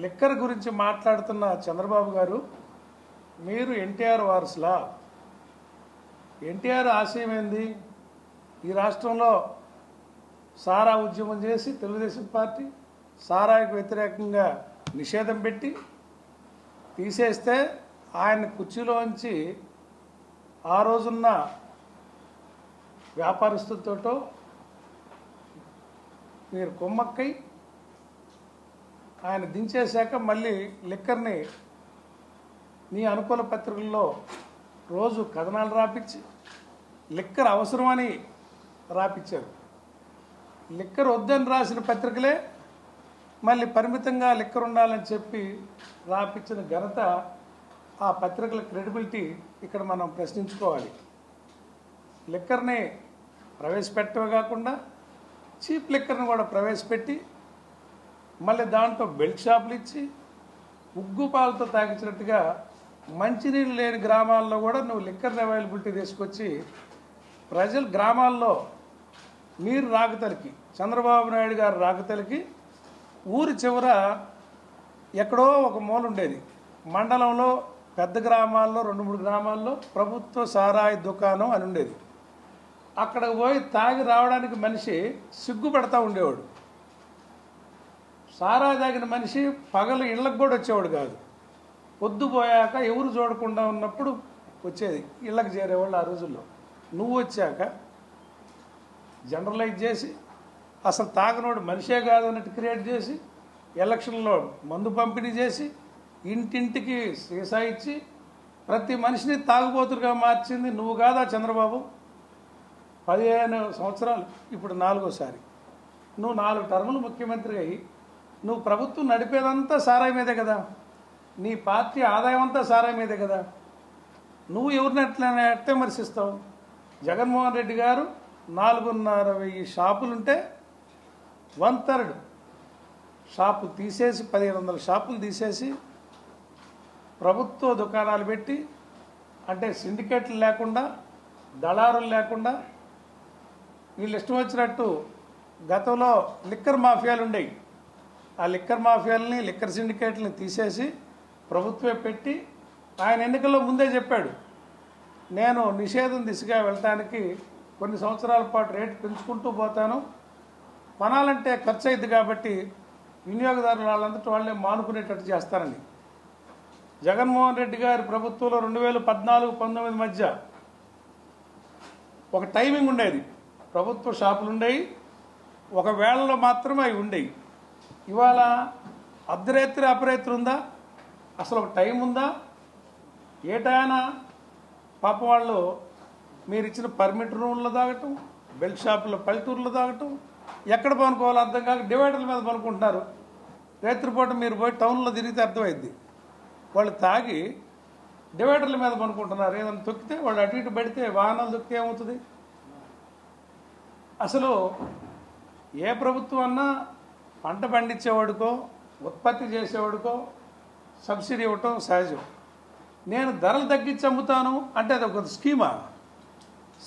Liquor గురించి మాట్లాడుతున్న చంద్రబాబు గారు, మీరు ఎన్టీఆర్ వారసులా? ఎన్టీఆర్ ఆశయం ఏంది? ఈ రాష్ట్రంలో సారా ఉద్యమం చేసి తెలుగుదేశం పార్టీ సారాకు వ్యతిరేకంగా నిషేధం పెట్టి తీసేస్తే ఆయన కుర్చీలోంచి ఆ రోజున్న వ్యాపారస్తులతోటో మీరు కొమ్మక్కై ఆయన దించేశాక మళ్ళీ లిక్కర్ని నీ అనుకూల పత్రికల్లో రోజు కథనాలు రాపించి లిక్కర్ అవసరమని రాపించారు. లిక్కర్ వద్దని రాసిన పత్రికలే మళ్ళీ పరిమితంగా లిక్కర్ ఉండాలని చెప్పి రాపించిన ఘనత ఆ పత్రికల క్రెడిబిలిటీ ఇక్కడ మనం ప్రశ్నించుకోవాలి. లిక్కర్ని ప్రవేశపెట్టమే కాకుండా చీప్ లిక్కర్ని కూడా ప్రవేశపెట్టి మళ్ళీ దాంట్లో బెల్ట్ షాపులు ఇచ్చి ఉగ్గు పాలతో తాగించినట్టుగా మంచినీళ్ళు లేని గ్రామాల్లో కూడా నువ్వు లిక్కర్ అవైలబిలిటీ తీసుకొచ్చి ప్రజలు గ్రామాల్లో మీరు రాకతలికి చంద్రబాబు నాయుడు గారు రాకతలికి ఊరి చివర ఎక్కడో ఒక మూల ఉండేది. మండలంలో పెద్ద గ్రామాల్లో 2-3 గ్రామాల్లో ప్రభుత్వ సారాయి దుకాణం అని ఉండేది. అక్కడికి పోయి తాగి రావడానికి మనిషి సిగ్గుపడతా ఉండేవాడు. సారా తాగిన మనిషి పగలు ఇళ్ళకు కూడా వచ్చేవాడు కాదు. పొద్దుపోయాక ఎవరు చూడకుండా ఉన్నప్పుడు వచ్చేది, ఇళ్ళకి చేరేవాళ్ళు ఆ రోజుల్లో. నువ్వు వచ్చాక జనరలైజ్ చేసి అసలు తాగనోడు మనిషే కాదు అన్నట్టు క్రియేట్ చేసి ఎలక్షన్లో మందు పంపిణీ చేసి ఇంటింటికి సీసా ఇచ్చి ప్రతి మనిషిని తాగుబోతులుగా మార్చింది నువ్వు కాదా చంద్రబాబు? 15 సంవత్సరాలు, ఇప్పుడు 4వసారి. నువ్వు 4 టర్ములు ముఖ్యమంత్రి అయ్యి నువ్వు ప్రభుత్వం నడిపేదంతా సారాయి మీదే కదా, నీ పార్టీ ఆదాయం అంతా సారాయి మీదే కదా. నువ్వు ఎవరిని ఎట్లా విమర్శిస్తావు? జగన్మోహన్ రెడ్డి గారు 4,500 షాపులుంటే 1/3 షాపులు తీసేసి 1,500 షాపులు తీసేసి ప్రభుత్వ దుకాణాలు పెట్టి, అంటే సిండికేట్లు లేకుండా దళారులు లేకుండా వీళ్ళు ఇష్టం వచ్చినట్టు గతంలో లిక్కర్ మాఫియాలు ఉండేవి. ఆ లిక్కర్ మాఫియాలని లిక్కర్ సిండికేట్లని తీసేసి ప్రభుత్వమే పెట్టి ఆయన ఎన్నికల్లో ముందే చెప్పాడు, నేను నిషేధం దిశగా వెళ్ళటానికి కొన్ని సంవత్సరాల పాటు రేటు పెంచుకుంటూ పోతాను, కొనాలంటే ఖర్చు అయింది కాబట్టి వినియోగదారులు వాళ్ళంతటా వాళ్ళే మానుకునేటట్టు చేస్తానని. జగన్మోహన్ రెడ్డి గారి ప్రభుత్వంలో 2014-19 మధ్య ఒక టైమింగ్ ఉండేది. ప్రభుత్వ షాపులు ఉండేవి, ఒక వేళలో మాత్రమే అవి ఉండేవి. ఇవాళ అర్ధరాత్రి అపరాత్రి ఉందా? అసలు ఒక టైం ఉందా? ఏటైనా పాప వాళ్ళు మీరు ఇచ్చిన పర్మిట్ రూమ్లో తాగటం, బెల్ట్ షాపుల్లో పల్లెటూరులో తాగటం, ఎక్కడ పనుకోవాలో అర్థం కాక డివైడర్ల మీద పనుకుంటున్నారు. రాత్రిపూట మీరు పోయి టౌన్లో తిరిగితే అర్థమైద్ది. వాళ్ళు తాగి డివైడర్ల మీద పనుకుంటున్నారు. ఏదైనా తొక్కితే వాళ్ళు అటు ఇటు పడితే వాహనాలు తొక్కితే ఏమవుతుంది? అసలు ఏ ప్రభుత్వం అన్నా పంట పండించేవాడికో ఉత్పత్తి చేసేవాడికో సబ్సిడీ ఇవ్వటం సహజం. నేను ధరలు తగ్గించి అమ్ముతాను అంటే అది ఒక స్కీమా?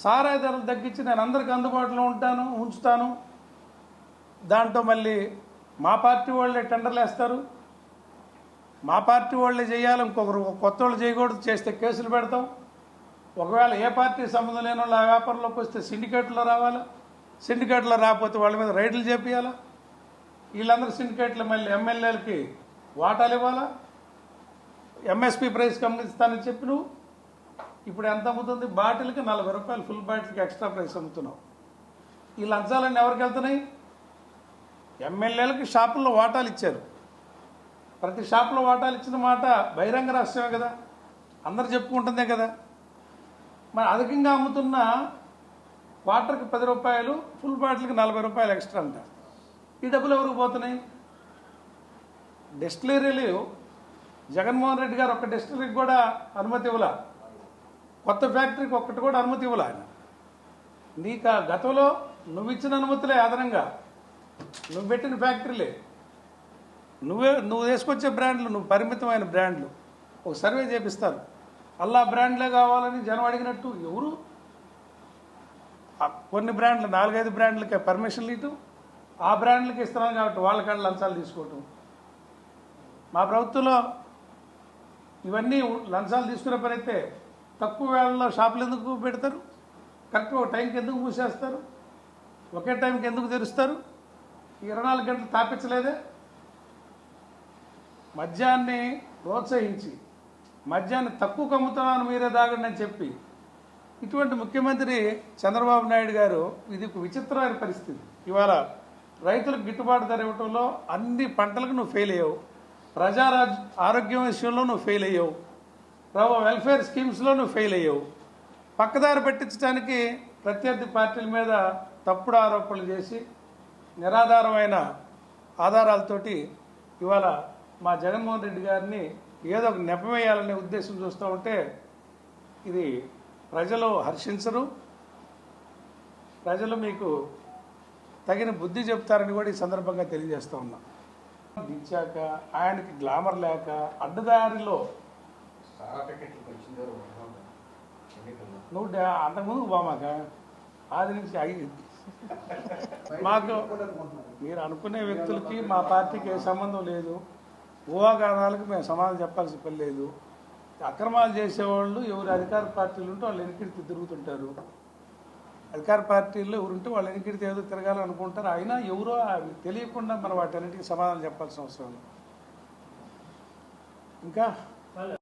సారాయి ధరలు తగ్గించి నేను అందరికీ అందుబాటులో ఉంచుతాను, దాంట్లో మళ్ళీ మా పార్టీ వాళ్ళే టెండర్లు వేస్తారు, మా పార్టీ వాళ్ళే చేయాలి, ఇంకొకరు కొత్త వాళ్ళు చేయకూడదు, చేస్తే కేసులు పెడతాం. ఒకవేళ ఏ పార్టీ సంబంధం లేని వాళ్ళు ఆ వ్యాపారంలోకి వస్తే సిండికేట్లో రావాలా, సిండికేట్లో రాకపోతే వాళ్ళ మీద రైడ్లు చేపియాలా, వీళ్ళందరూ సిండికేట్లు మళ్ళీ ఎమ్మెల్యేలకి వాటాలు ఇవ్వాలా, ఎంఎస్పీ ప్రైస్ గమనిస్తానని చెప్పి నువ్వు ఇప్పుడు ఎంత అమ్ముతుంది? బాటిల్కి 40 రూపాయలు, ఫుల్ బాటిల్కి ఎక్స్ట్రా ప్రైస్ అమ్ముతున్నావు. ఈ లంచాలన్నీ ఎవరికి వెళ్తున్నాయి? ఎమ్మెల్యేలకి షాపుల్లో వాటాలు ఇచ్చారు. ప్రతి షాపులో వాటాలు ఇచ్చిన మాట బహిరంగ రహస్యమే కదా, అందరు చెప్పుకుంటుందే కదా. మరి అధికంగా అమ్ముతున్న వాటర్కి 10 రూపాయలు, ఫుల్ బాటిల్కి 40 రూపాయలు ఎక్స్ట్రా అంట. ఈ డబ్బులు ఎవరికి పోతున్నాయి? డిస్టిలరీలు జగన్మోహన్ రెడ్డి గారు ఒక్క డిస్టిలరీకి కూడా అనుమతి ఇవ్వలా, కొత్త ఫ్యాక్టరీకి ఒక్కటి కూడా అనుమతి ఇవ్వలే ఆయన. నీకు గతంలో నువ్వు ఇచ్చిన అనుమతులే అదనంగా నువ్వు పెట్టిన ఫ్యాక్టరీలే, నువ్వు తీసుకొచ్చే బ్రాండ్లు, నువ్వు పరిమితమైన బ్రాండ్లు. ఒక సర్వే చేపిస్తారు, అల్లా బ్రాండ్లే కావాలని జనం అడిగినట్టు ఎవరు? కొన్ని బ్రాండ్లు 4-5 బ్రాండ్లకే పర్మిషన్లు ఇటు, ఆ బ్రాండ్లకి ఇస్తున్నాను కాబట్టి వాళ్ళ కాడ లంచాలు తీసుకోవటం. మా ప్రభుత్వంలో ఇవన్నీ లంచాలు తీసుకునే పని అయితే తక్కువ వేళల్లో షాపులు ఎందుకు పెడతారు? కరెక్ట్ ఒక టైంకి ఎందుకు మూసేస్తారు? ఒకే టైంకి ఎందుకు తెరుస్తారు? 24 గంటలు తాపించలేదే? మద్యాన్ని ప్రోత్సహించి మద్యాన్ని తక్కువ అమ్ముతున్నాను మీరే దాగండి అని చెప్పి ఇటువంటి ముఖ్యమంత్రి చంద్రబాబు నాయుడు గారు, ఇది ఒక విచిత్రమైన పరిస్థితి. ఇవాళ రైతులకు గిట్టుబాటు ధర ఇవ్వటంలో అన్ని పంటలకు నువ్వు ఫెయిల్ అయ్యావు, ఆరోగ్యం విషయంలో నువ్వు ఫెయిల్ అయ్యావు, వెల్ఫేర్ స్కీమ్స్లో నువ్వు ఫెయిల్ అయ్యావు. పక్కదారి పెట్టించడానికి ప్రత్యర్థి పార్టీల మీద తప్పుడు ఆరోపణలు చేసి నిరాధారమైన ఆధారాలతోటి ఇవాళ మా జగన్మోహన్ రెడ్డి గారిని ఏదో ఒక నెపమేయాలనే ఉద్దేశం చూస్తూ ఉంటే ఇది ప్రజలు హర్షించరు. ప్రజలు మీకు తగిన బుద్ధి చెప్తారని కూడా ఈ సందర్భంగా తెలియజేస్తూ ఉన్నా. దించాక ఆయనకి గ్లామర్ లేక అడ్డదారిలో నువ్వు అంతకుముందు బామాక ఆది నుంచి మాకు మీరు అనుకునే వ్యక్తులకి మా పార్టీకి ఏ సంబంధం లేదు. ఊహాగానాలకు మేము సమాధానం చెప్పాల్సిన పని లేదు. అక్రమాలు చేసేవాళ్ళు ఎవరు అధికార పార్టీలు ఉంటే వాళ్ళు వెనక్కి తిరుగుతుంటారు. అధికార పార్టీల్లో ఎవరుంటే వాళ్ళు వెనక్కి ఏదో తిరగాలనుకుంటారు. అయినా ఎవరో తెలియకుండా మనం వాటన్నిటికీ సమాధానం చెప్పాల్సిన అవసరం ఇంకా